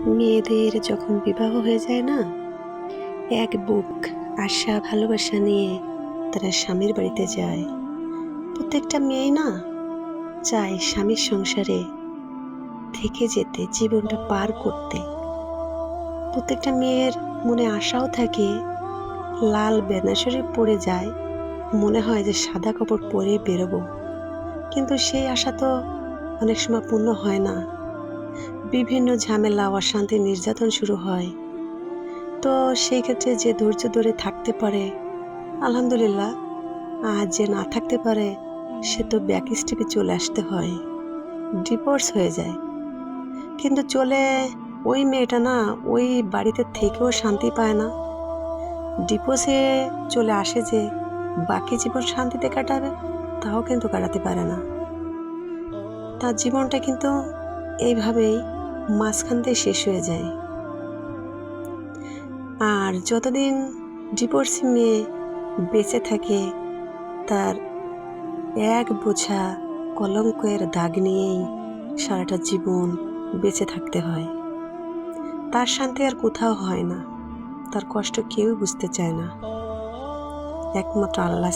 মেয়েদের যখন বিবাহ হয়ে যায় না, এক বুক আশা ভালোবাসা নিয়ে তারা স্বামীর বাড়িতে যায়। প্রত্যেকটা মেয়েই না চায় স্বামীর সংসারে থেকে যেতে, জীবনটা পার করতে। প্রত্যেকটা মেয়ের মনে আশাও থাকে, লাল বেনারসি পরে যায়, মনে হয় যে সাদা কাপড় পরে বেরোবো, কিন্তু সেই আশা তো অনেক সময় পূর্ণ হয় না। বিভিন্ন ঝামেলা, অশান্তি, নির্যাতন শুরু হয়। তো সেই ক্ষেত্রে যে ধৈর্য ধরে থাকতে পারে, আলহামদুলিল্লাহ। আর যে না থাকতে পারে, সে তো ব্যাক স্টেপে চলে আসতে হয়, ডিভোর্স হয়ে যায়। কিন্তু ওই মেয়েটা না ওই বাড়িতে থেকেও শান্তি পায় না। ডিভোর্সে চলে আসে যে বাকি জীবন শান্তিতে কাটাবে, তাও কিন্তু কাটাতে পারে না। তার জীবনটা কিন্তু এইভাবেই মাঝখান দিয়ে শেষ হয়ে যায়। আর যতদিন ডিভোর্সি মেয়ে বেঁচে থাকে, তার এক বোঝা কলঙ্কের দাগ নিয়েই সারাটা জীবন বেঁচে থাকতে হয়। তার শান্তি আর কোথাও হয় না, তার কষ্ট কেউ বুঝতে চায় না, একমাত্র আল্লাহ